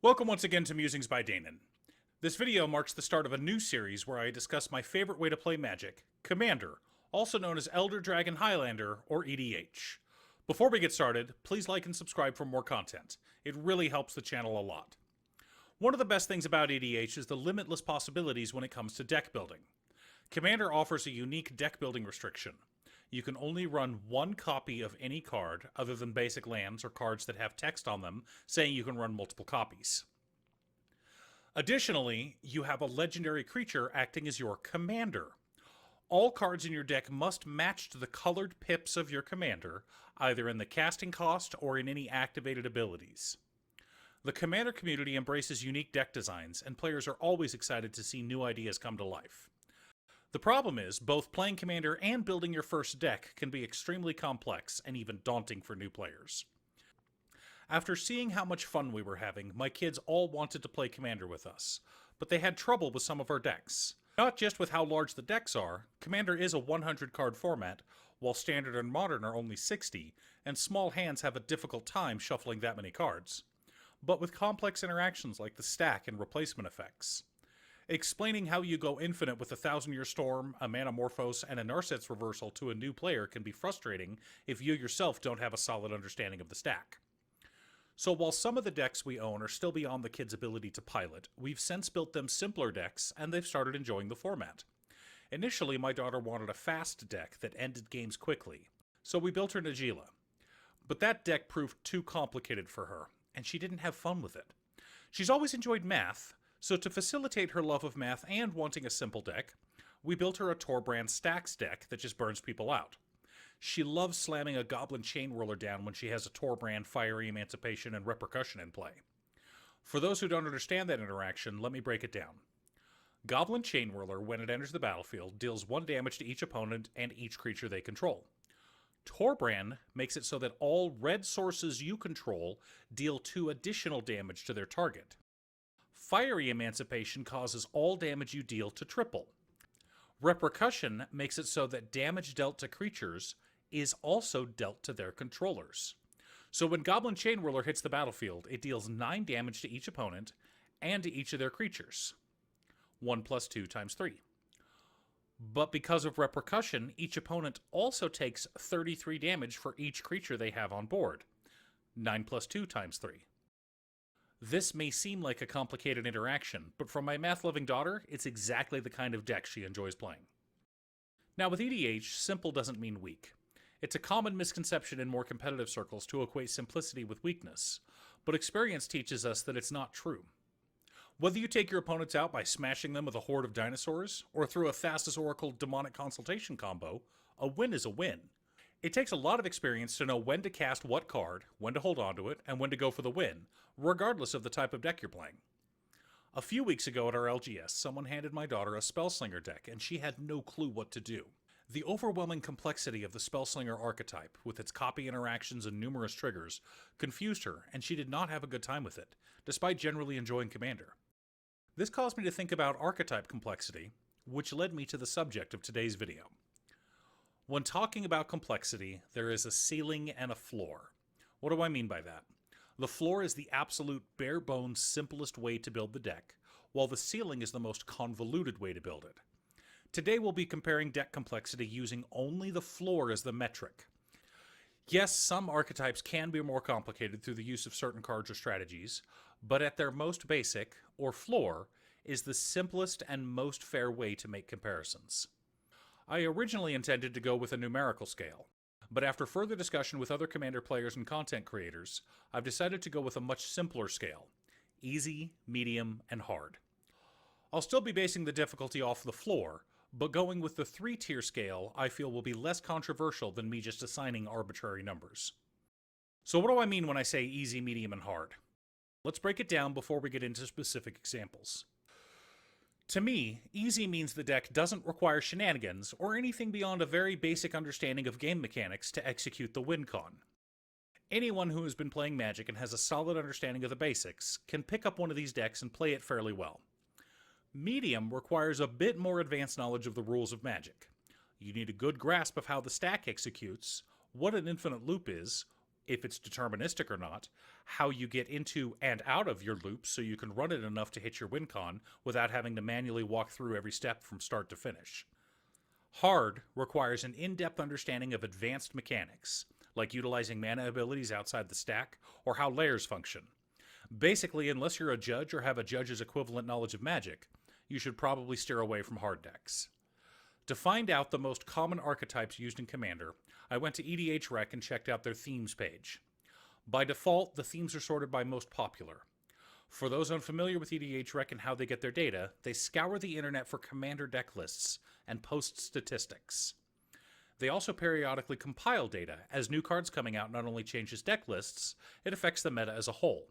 Welcome once again to Musings by Danon. This video marks the start of a new series where I discuss my favorite way to play Magic, Commander, also known as Elder Dragon Highlander or EDH. Before we get started, please like and subscribe for more content. It really helps the channel a lot. One of the best things about EDH is the limitless possibilities when it comes to deck building. Commander offers a unique deck building restriction. You can only run one copy of any card other than basic lands or cards that have text on them saying you can run multiple copies. Additionally, you have a legendary creature acting as your commander. All cards in your deck must match to the colored pips of your commander, either in the casting cost or in any activated abilities. The Commander community embraces unique deck designs, and players are always excited to see new ideas come to life. The problem is, both playing Commander and building your first deck can be extremely complex and even daunting for new players. After seeing how much fun we were having, my kids all wanted to play Commander with us, but they had trouble with some of our decks. Not just with how large the decks are, Commander is a 100 card format, while Standard and Modern are only 60, and small hands have a difficult time shuffling that many cards, but with complex interactions like the stack and replacement effects. Explaining how you go infinite with a Thousand-Year Storm, a Manamorphose, and a Narset's Reversal to a new player can be frustrating if you yourself don't have a solid understanding of the stack. So while some of the decks we own are still beyond the kids' ability to pilot, we've since built them simpler decks and they've started enjoying the format. Initially, my daughter wanted a fast deck that ended games quickly, so we built her Najila. But that deck proved too complicated for her, and she didn't have fun with it. She's always enjoyed math, so to facilitate her love of math and wanting a simple deck, we built her a Torbrand Stax deck that just burns people out. She loves slamming a Goblin Chain Whirler down when she has a Torbrand, Fiery Emancipation, and Repercussion in play. For those who don't understand that interaction, let me break it down. Goblin Chain Whirler, when it enters the battlefield, deals 1 damage to each opponent and each creature they control. Torbrand makes it so that all red sources you control deal 2 additional damage to their target. Fiery Emancipation causes all damage you deal to triple. Repercussion makes it so that damage dealt to creatures is also dealt to their controllers. So when Goblin Chain Whirler hits the battlefield, it deals 9 damage to each opponent and to each of their creatures. 1 plus 2 times 3. But because of Repercussion, each opponent also takes 33 damage for each creature they have on board. 9 plus 2 times 3. This may seem like a complicated interaction, but for my math-loving daughter, it's exactly the kind of deck she enjoys playing. Now with EDH, simple doesn't mean weak. It's a common misconception in more competitive circles to equate simplicity with weakness, but experience teaches us that it's not true. Whether you take your opponents out by smashing them with a horde of dinosaurs, or through a Thassa's Oracle Demonic Consultation combo, a win is a win. It takes a lot of experience to know when to cast what card, when to hold onto it, and when to go for the win, regardless of the type of deck you're playing. A few weeks ago at our LGS, someone handed my daughter a Spellslinger deck, and she had no clue what to do. The overwhelming complexity of the Spellslinger archetype, with its copy interactions and numerous triggers, confused her, and she did not have a good time with it, despite generally enjoying Commander. This caused me to think about archetype complexity, which led me to the subject of today's video. When talking about complexity, there is a ceiling and a floor. What do I mean by that? The floor is the absolute bare-bones simplest way to build the deck, while the ceiling is the most convoluted way to build it. Today we'll be comparing deck complexity using only the floor as the metric. Yes, some archetypes can be more complicated through the use of certain cards or strategies, but at their most basic, or floor, is the simplest and most fair way to make comparisons. I originally intended to go with a numerical scale, but after further discussion with other Commander players and content creators, I've decided to go with a much simpler scale: easy, medium, and hard. I'll still be basing the difficulty off the floor, but going with the 3-tier scale I feel will be less controversial than me just assigning arbitrary numbers. So what do I mean when I say easy, medium, and hard? Let's break it down before we get into specific examples. To me, easy means the deck doesn't require shenanigans or anything beyond a very basic understanding of game mechanics to execute the win con. Anyone who has been playing Magic and has a solid understanding of the basics can pick up one of these decks and play it fairly well. Medium requires a bit more advanced knowledge of the rules of Magic. You need a good grasp of how the stack executes, what an infinite loop is, if it's deterministic or not, how you get into and out of your loops so you can run it enough to hit your win con without having to manually walk through every step from start to finish. Hard requires an in-depth understanding of advanced mechanics, like utilizing mana abilities outside the stack or how layers function. Basically, unless you're a judge or have a judge's equivalent knowledge of Magic, you should probably steer away from hard decks. To find out the most common archetypes used in Commander, I went to EDH Rec and checked out their themes page. By default, the themes are sorted by most popular. For those unfamiliar with EDH Rec and how they get their data, they scour the internet for Commander deck lists and post statistics. They also periodically compile data, as new cards coming out not only changes deck lists, it affects the meta as a whole.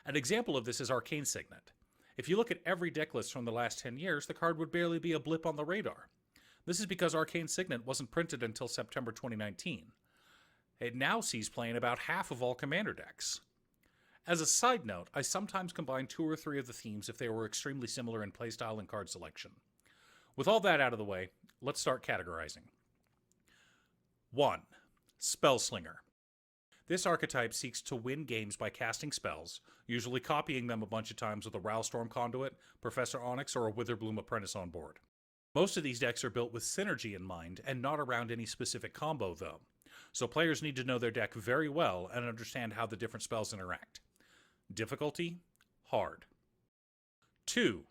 An example of this is Arcane Signet. If you look at every deck list from the last 10 years, the card would barely be a blip on the radar. This is because Arcane Signet wasn't printed until September 2019. It now sees play in about half of all Commander decks. As a side note, I sometimes combine 2 or 3 of the themes if they were extremely similar in playstyle and card selection. With all that out of the way, let's start categorizing. 1. Spellslinger. This archetype seeks to win games by casting spells, usually copying them a bunch of times with a Rowstorm Conduit, Professor Onyx, or a Witherbloom Apprentice on board. Most of these decks are built with synergy in mind and not around any specific combo though, so players need to know their deck very well and understand how the different spells interact. Difficulty: hard. 2.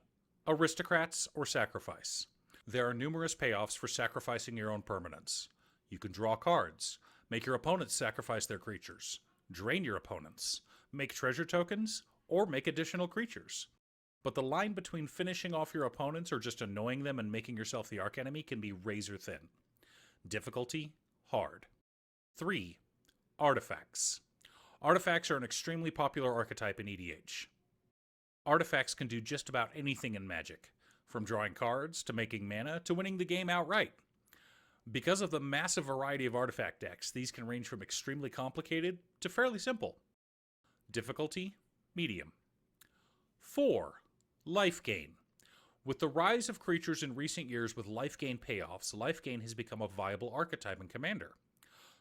Aristocrats or Sacrifice. There are numerous payoffs for sacrificing your own permanents. You can draw cards, make your opponents sacrifice their creatures, drain your opponents, make treasure tokens, or make additional creatures. But the line between finishing off your opponents or just annoying them and making yourself the archenemy can be razor thin. Difficulty: hard. 3. Artifacts. Artifacts are an extremely popular archetype in EDH. Artifacts can do just about anything in Magic, from drawing cards to making mana to winning the game outright. Because of the massive variety of artifact decks, these can range from extremely complicated to fairly simple. Difficulty: medium. 4. Lifegain. With the rise of creatures in recent years with Lifegain payoffs, Lifegain has become a viable archetype in Commander.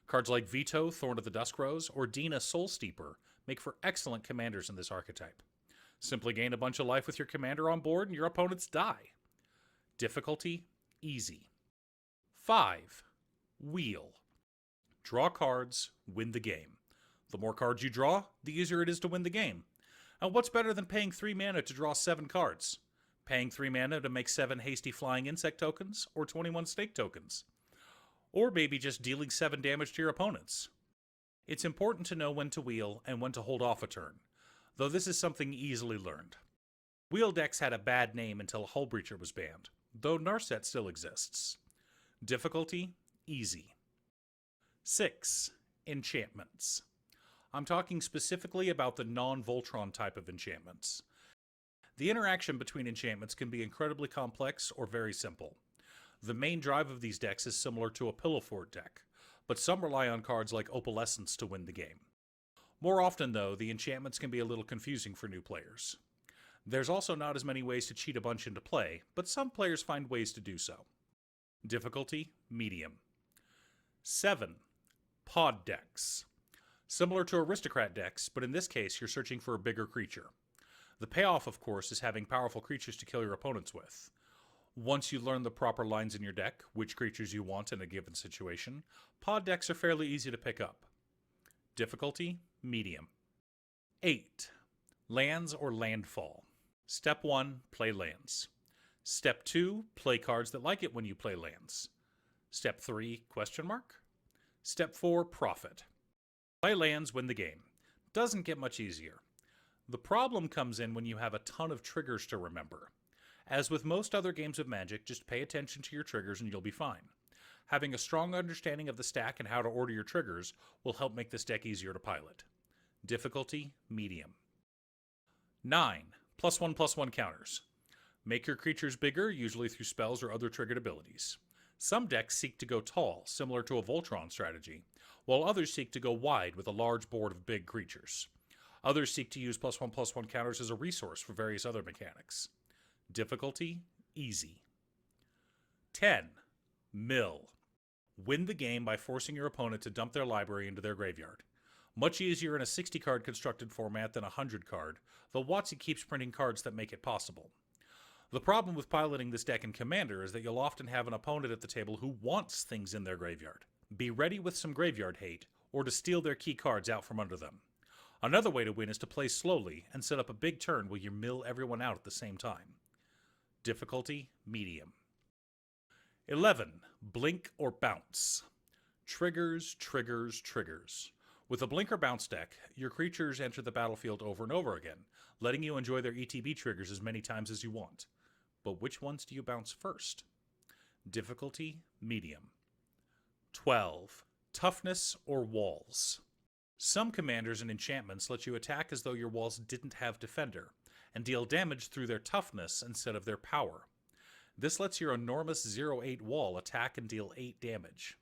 Cards like Vito, Thorn of the Duskrose, or Dina, Soul Steeper make for excellent commanders in this archetype. Simply gain a bunch of life with your commander on board and your opponents die. Difficulty: easy. 5. Wheel. Draw cards, win the game. The more cards you draw, the easier it is to win the game. And what's better than paying 3 mana to draw 7 cards? Paying 3 mana to make 7 hasty flying insect tokens, or 21 snake tokens? Or maybe just dealing 7 damage to your opponents. It's important to know when to wheel and when to hold off a turn, though this is something easily learned. Wheel decks had a bad name until Hullbreacher was banned, though Narset still exists. Difficulty: easy. 6. Enchantments. I'm talking specifically about the non-Voltron type of enchantments. The interaction between enchantments can be incredibly complex or very simple. The main drive of these decks is similar to a Pillow Fort deck, but some rely on cards like Opalescence to win the game. More often, though, the enchantments can be a little confusing for new players. There's also not as many ways to cheat a bunch into play, but some players find ways to do so. Difficulty: medium. 7. Pod decks. Similar to Aristocrat decks, but in this case you're searching for a bigger creature. The payoff, of course, is having powerful creatures to kill your opponents with. Once you learn the proper lines in your deck, which creatures you want in a given situation, pod decks are fairly easy to pick up. Difficulty: medium. 8. Lands or Landfall. Step 1, play lands. Step 2, play cards that like it when you play lands. Step 3, question mark? Step 4, profit. Play lands, win the game. Doesn't get much easier. The problem comes in when you have a ton of triggers to remember. As with most other games of Magic, just pay attention to your triggers and you'll be fine. Having a strong understanding of the stack and how to order your triggers will help make this deck easier to pilot. Difficulty: medium. 9. +1/+1 counters. Make your creatures bigger, usually through spells or other triggered abilities. Some decks seek to go tall, similar to a Voltron strategy, while others seek to go wide with a large board of big creatures. Others seek to use +1/+1 counters as a resource for various other mechanics. Difficulty: easy. 10. Mill. Win the game by forcing your opponent to dump their library into their graveyard. Much easier in a 60-card constructed format than a 100-card, though WotC keeps printing cards that make it possible. The problem with piloting this deck in Commander is that you'll often have an opponent at the table who wants things in their graveyard. Be ready with some graveyard hate, or to steal their key cards out from under them. Another way to win is to play slowly and set up a big turn where you mill everyone out at the same time. Difficulty, medium. 11. Blink or bounce. Triggers, triggers, triggers. With a blink or bounce deck, your creatures enter the battlefield over and over again, letting you enjoy their ETB triggers as many times as you want. But which ones do you bounce first? Difficulty, medium. 12. Toughness or walls. Some commanders and enchantments let you attack as though your walls didn't have defender, and deal damage through their toughness instead of their power. This lets your enormous 0-8 wall attack and deal 8 damage.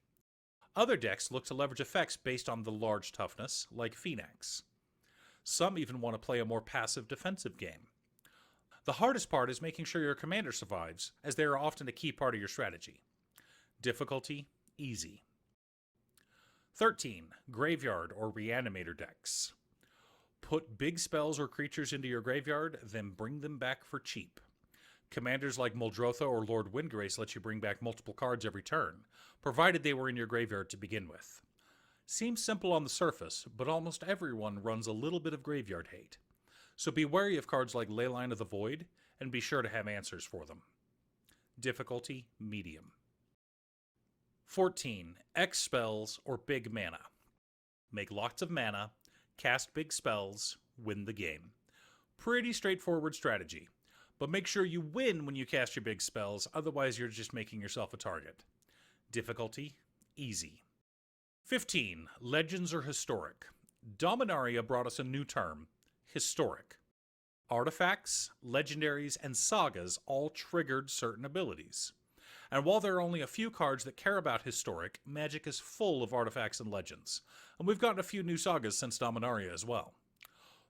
Other decks look to leverage effects based on the large toughness, like Phoenix. Some even want to play a more passive defensive game. The hardest part is making sure your commander survives, as they are often a key part of your strategy. Difficulty, easy. 13. Graveyard or Reanimator decks. Put big spells or creatures into your graveyard, then bring them back for cheap. Commanders like Muldrotha or Lord Windgrace let you bring back multiple cards every turn, provided they were in your graveyard to begin with. Seems simple on the surface, but almost everyone runs a little bit of graveyard hate. So be wary of cards like Leyline of the Void, and be sure to have answers for them. Difficulty, medium. 14. X spells or big mana. Make lots of mana, cast big spells, win the game. Pretty straightforward strategy, but make sure you win when you cast your big spells, otherwise you're just making yourself a target. Difficulty, easy. 15. Legends or historic. Dominaria brought us a new term, historic. Artifacts, legendaries, and sagas all triggered certain abilities. And while there are only a few cards that care about historic, Magic is full of artifacts and legends. And we've gotten a few new sagas since Dominaria as well.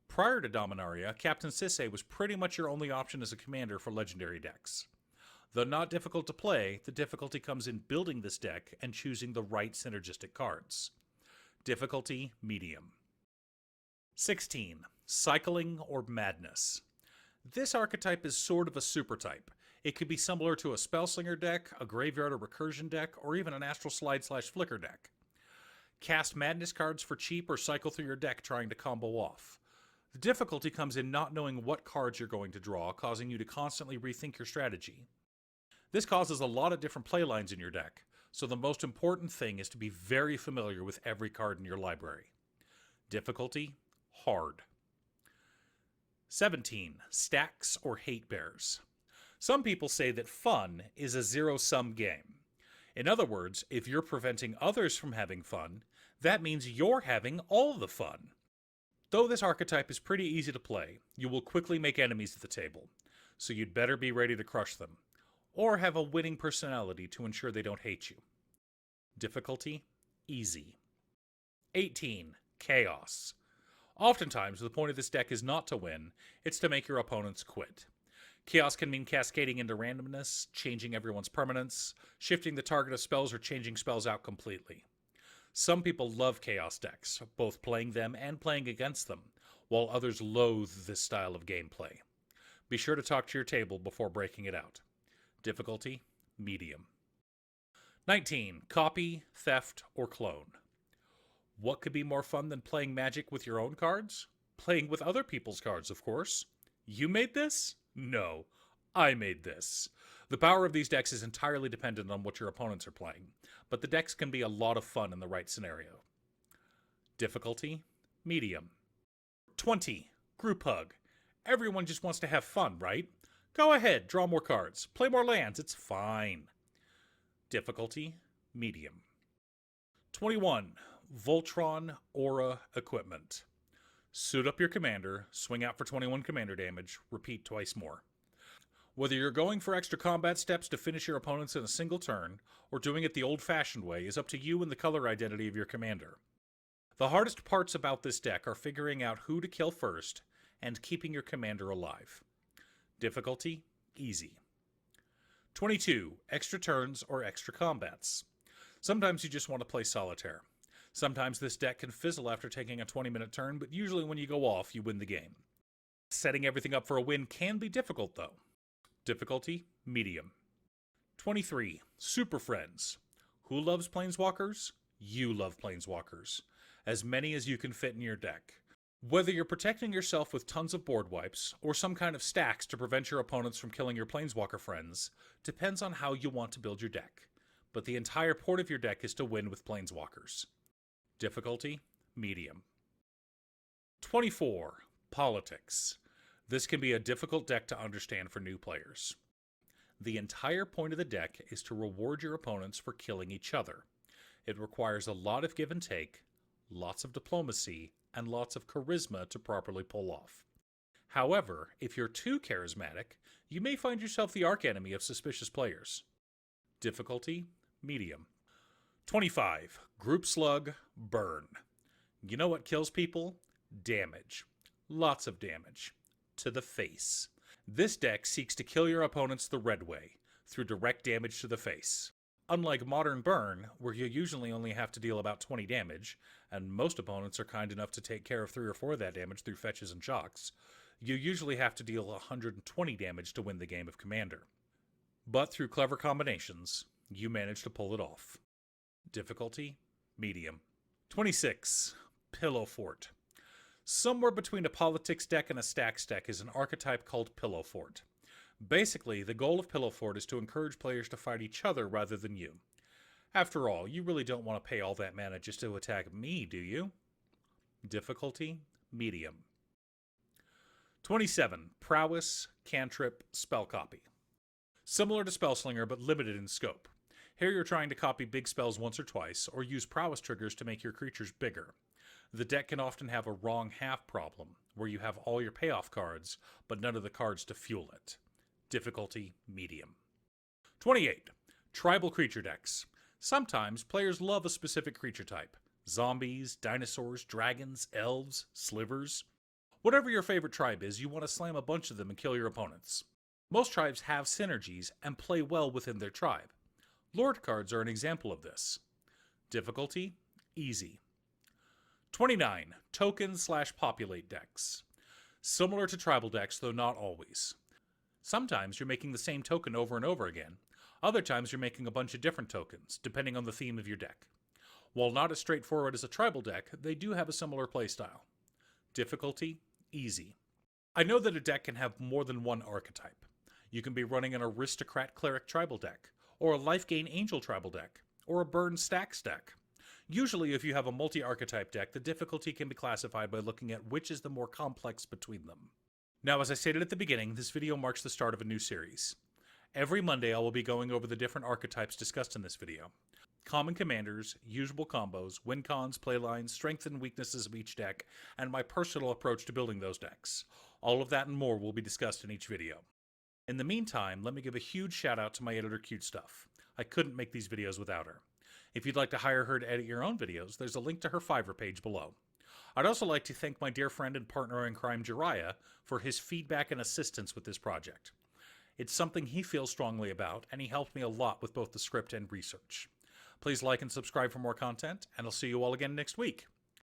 Prior to Dominaria, Captain Sisay was pretty much your only option as a commander for legendary decks. Though not difficult to play, the difficulty comes in building this deck and choosing the right synergistic cards. Difficulty, medium. 16. Cycling or Madness. This archetype is sort of a super type. It could be similar to a Spellslinger deck, a Graveyard or Recursion deck, or even an Astral Slide/Flicker deck. Cast Madness cards for cheap or cycle through your deck trying to combo off. The difficulty comes in not knowing what cards you're going to draw, causing you to constantly rethink your strategy. This causes a lot of different playlines in your deck, so the most important thing is to be very familiar with every card in your library. Difficulty, hard. 17. Stax or Hatebears. Some people say that fun is a zero-sum game. In other words, if you're preventing others from having fun, that means you're having all the fun. Though this archetype is pretty easy to play, you will quickly make enemies at the table, so you'd better be ready to crush them, or have a winning personality to ensure they don't hate you. Difficulty, easy. 18. Chaos. Oftentimes, the point of this deck is not to win, it's to make your opponents quit. Chaos can mean cascading into randomness, changing everyone's permanence, shifting the target of spells, or changing spells out completely. Some people love Chaos decks, both playing them and playing against them, while others loathe this style of gameplay. Be sure to talk to your table before breaking it out. Difficulty, medium. 19. Copy, theft, or clone. What could be more fun than playing Magic with your own cards? Playing with other people's cards, of course. You made this? No, I made this. The power of these decks is entirely dependent on what your opponents are playing, but the decks can be a lot of fun in the right scenario. Difficulty, medium. 20. Group Hug. Everyone just wants to have fun, right? Go ahead, draw more cards, play more lands, it's fine. Difficulty, medium. 21. Voltron Aura Equipment. Suit up your commander, swing out for 21 commander damage, repeat twice more. Whether you're going for extra combat steps to finish your opponents in a single turn, or doing it the old-fashioned way, is up to you and the color identity of your commander. The hardest parts about this deck are figuring out who to kill first, and keeping your commander alive. Difficulty, easy. 22. Extra turns or extra combats. Sometimes you just want to play solitaire. Sometimes this deck can fizzle after taking a 20-minute turn, but usually when you go off, you win the game. Setting everything up for a win can be difficult, though. Difficulty, medium. 23. Superfriends. Who loves Planeswalkers? You love Planeswalkers. As many as you can fit in your deck. Whether you're protecting yourself with tons of board wipes, or some kind of stacks to prevent your opponents from killing your Planeswalker friends, depends on how you want to build your deck. But the entire point of your deck is to win with Planeswalkers. Difficulty, medium. 24. Politics. This can be a difficult deck to understand for new players. The entire point of the deck is to reward your opponents for killing each other. It requires a lot of give and take, lots of diplomacy, and lots of charisma to properly pull off. However, if you're too charismatic, you may find yourself the archenemy of suspicious players. Difficulty, medium. 25. Group Slug, burn. You know what kills people? Damage. Lots of damage. To the face. This deck seeks to kill your opponents the red way, through direct damage to the face. Unlike modern Burn, where you usually only have to deal about 20 damage, and most opponents are kind enough to take care of 3 or 4 of that damage through fetches and shocks, you usually have to deal 120 damage to win the game of Commander. But through clever combinations, you manage to pull it off. Difficulty, medium. 26. Pillow Fort. Somewhere between a politics deck and a Stax deck is an archetype called Pillow Fort. Basically, the goal of Pillow Fort is to encourage players to fight each other rather than you. After all, you really don't want to pay all that mana just to attack me, do you? Difficulty, medium. 27. Prowess, Cantrip, Spell Copy. Similar to Spellslinger, but limited in scope. Here you're trying to copy big spells once or twice, or use Prowess triggers to make your creatures bigger. The deck can often have a wrong half problem, where you have all your payoff cards, but none of the cards to fuel it. Difficulty, medium. 28. Tribal creature decks. Sometimes players love a specific creature type. Zombies, dinosaurs, dragons, elves, slivers. Whatever your favorite tribe is, you want to slam a bunch of them and kill your opponents. Most tribes have synergies and play well within their tribe. Lord cards are an example of this. Difficulty, easy. 29. Token/populate decks. Similar to tribal decks, though not always. Sometimes you're making the same token over and over again. Other times you're making a bunch of different tokens, depending on the theme of your deck. While not as straightforward as a tribal deck, they do have a similar playstyle. Difficulty, easy. I know that a deck can have more than one archetype. You can be running an Aristocrat Cleric tribal deck, or a Lifegain Angel tribal deck, or a Burn Stax deck. Usually, if you have a multi-archetype deck, the difficulty can be classified by looking at which is the more complex between them. Now, as I stated at the beginning, this video marks the start of a new series. Every Monday, I will be going over the different archetypes discussed in this video. Common commanders, usable combos, win cons, playlines, strengths and weaknesses of each deck, and my personal approach to building those decks. All of that and more will be discussed in each video. In the meantime, let me give a huge shout out to my editor Cute Stuff. I couldn't make these videos without her. If you'd like to hire her to edit your own videos, there's a link to her Fiverr page below. I'd also like to thank my dear friend and partner in crime, Jiraiya, for his feedback and assistance with this project. It's something he feels strongly about, and he helped me a lot with both the script and research. Please like and subscribe for more content, and I'll see you all again next week.